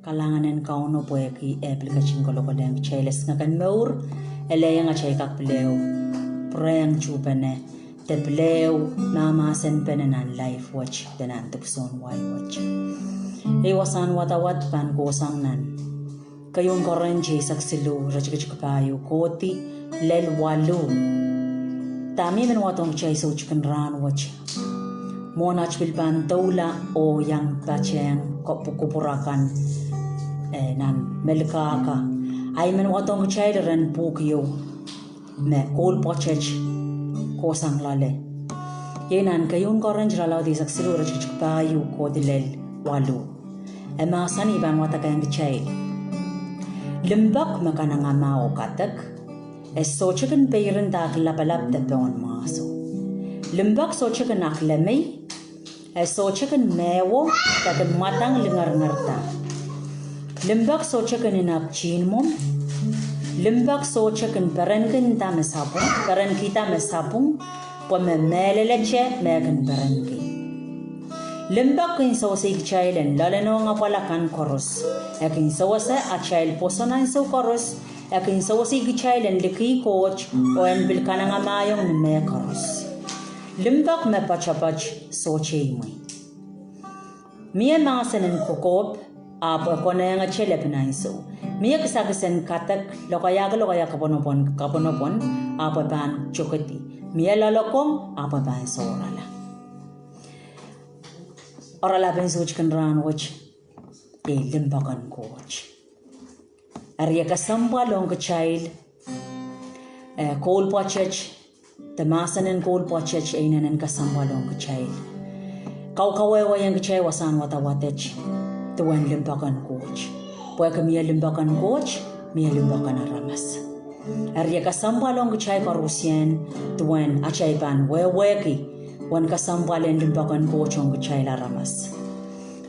kalanganan kauno poeki application ko lokodeng chailes ngakan maur eleyang achay kakpleo prayang chupane tepleo namasen penenan life watch tenan tukson why watch iwasan watawat pan kosang nan kayong korenje saksilu rachikachikapayo koti lel walu tami men watong chay so chicken ran watch mona chpilpan taula o yang pacheng kopukupurakan nan melkaka ay men watong chay ren pukyo me kol pochech kosang lale yenan kayong korenje lalaw di saksilu rachikachikapayo koti lel walu ema sani ban watakayang chay limbak makanang amao katak so chicken payren dak lapalap tapon maso limbak so chicken aklemay so chicken mewo takan matang lingar-ngarta limbak so chicken inak chinmom limbak so chicken perenkin ta mesapung peren kita mesapung pome meleleche mekan perenki limbak kin so sig chailen laleno ngapalakan koros akin so sa a chail posonan so koros akin so sig chailen liki coach o en bilkana ngamayong ni me koros limbak me pachapach so cheimoi mie masanen kokop apa konayang chelep naiso mie kisakisen katak lokaya kaponopon apa ban chokoti mie lalokong apa ban sorala orala ben so chicken ran watch limbakan coach Arya kasamba long child coal pochech the masan and coal pochech ainan and kasamba long child Kaukawa yang chay wasan watawatech the one limbakan coach Poeka mia limbakan coach mia limbakan aramas Arya kasamba long chay karusian the one achay ban weki one kasamba limbakan coach on chay aramas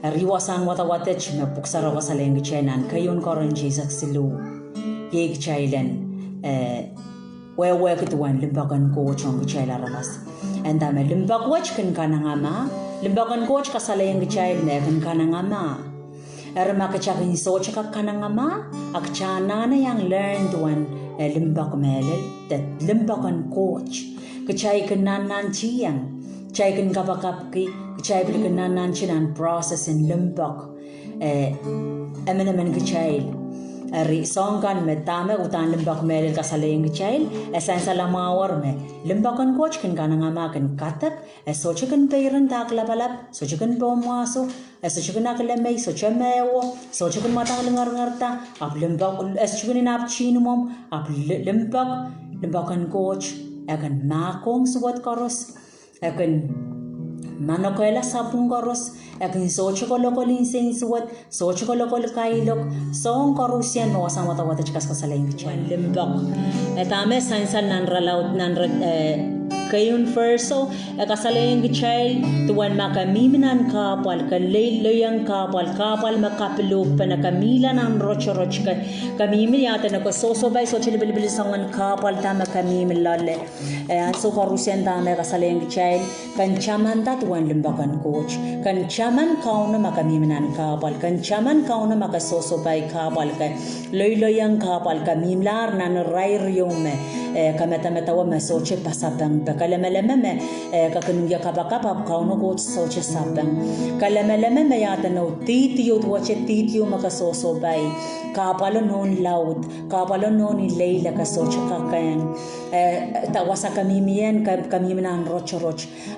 Riwasan watawatech me puksara wasaleng chainan kayon korenji saksilu yeg chailen we kituan limbakan coach on chaila ramas and dame limbak watch kan kanangama limbakan coach kasaleng chail me kan kanangama erma kachakin so chaka kanangama akchana na yang learned one limbak melel that limbakan coach kachai kanan chiyang Chay kan kapakapki, chay kan nanan chinan process in limbak, emenemen kachay. Ri songkan me tame utan limbak melil kasalayang kachay, esan salamawar me limbakan coach kan kanangamakan katak, so chicken payran tak labalap, so chicken bomaso, so chicken akalemay, so chamewo, so chicken matang lingar-ngarta, ap limbak, chicken in ap chinumom, ap limbakan coach, akan makong suwat koros. Akan manokoela sapung koros akan socho ko lokolin sin suwat socho ko lokol kailok song korusian mo sang wata chikas kasaleng chan limbak etame sansan nan ralaut nan kayun firso kasaleng child tuwan makamiminan kapal kallayang kapal makapilok pa na kamila nan rocho ka kamimil yata na ko soso bay so chilibilbil sangan kapal tama kamimil lale so korusian tama kasaleng child kan chamanda tuwan limbakan coach kan chaman kauna makamiminan kapal kan chaman kauna makasoso bay kapal kan loyang kapal kamimlar nan rayriyong me kameta-metawa me soche pasabang kalamalama me kakanungya kapakapap kauno coach soche sabang kalamalama me yata no titiyo tuwache titiyo makasoso bay kapalo non laud kapalo non ilayla kasoche kakayang tawasa kamimiyan kamiminan rocho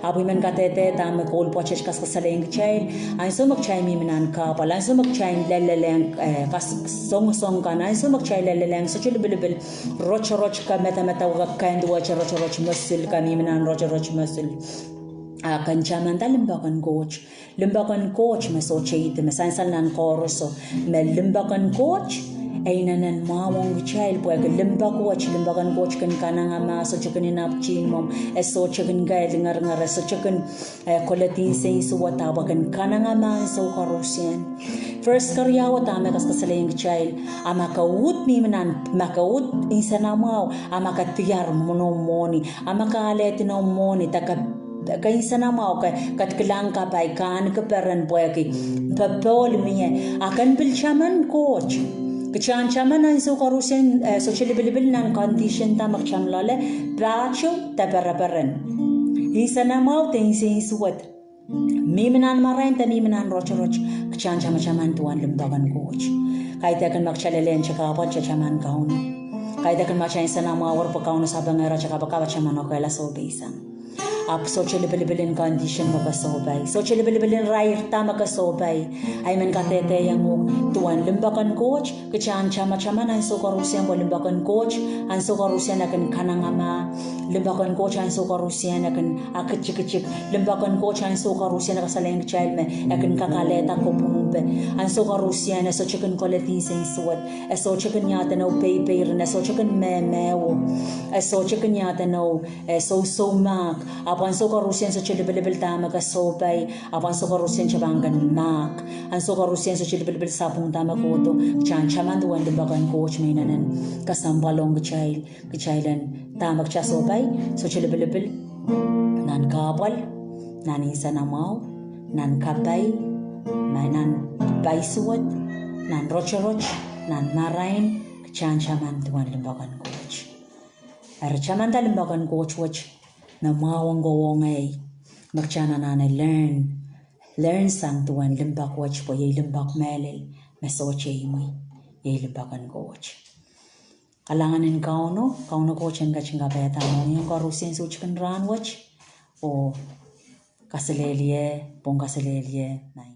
abu men katete tame kol pochech kas kasaleng chay ay so magchay miminan kapal ay so magchay leleleng kas song kan ay so magchay leleleng so chilibilbil rocho ka meta wag kind watch rocho masil kamiminan rocho masil kan chaman limbakan coach me so chayite me sansal nan koroso me limbakan coach ay nanan mawang child po ay limbakan coach kan kanang ama so chicken inapchin mom so chicken guide ngar so chicken kolatin say so watawa kan kanang ama so karusian first karyawa tama kas kasalayang child amakawut mi manan makawut insanamaw amakatiyar monomoni amakaletin moni taka kain sana mau kat kelang ka pai kan ke peran boy ki papol miye akan bil chaman coach kechan chaman an so karusen so chilibil nan condition ta makcham lale bracho ta barabaran insana mau te insin suwat miminan marain ta miminan roch kechan chaman tuan lembagan coach kaita kan makchalelen chaka pa chaman kauno kaita kan machain sana mau war pakauno sabang era chaka pa chaman ko ela so beisang ap so chilibilin condition makasobay so chilibilin rair ta makasobay ay man katete yang tuan lembakan coach kechan chama an so karusian bo lembakan coach an so karusian akan kanangama lembakan coach an so karusian akan akicik lembakan coach an so karusian kasaleng child me akan kakaleta ko punumbe an so karusian so chicken quality sing suat so chicken yata no paper na so chicken memewo so chicken yata no so mak apan so karusian so chilibil tama ka sobay apan so karusian chabangan mak an so karusian so chilibil sapung tama ko to chan chaman duan lembakan coach may nanan kasambalong kechailan tama ka sobay so chilibil nan kabal nan insana mau nan kapay nan baisuat nan roch nan marain chan chaman duan lembakan coach ar chaman ta lembakan coach watch na mawang gowongay magchana na learn sang tuan limbak watch po yay limbak melil mesoche imoy yay limbakan coach kalanganin kauno coach ang kachinga beta mo yung karusin suchikan ran watch o kasilelye pong kasilelye na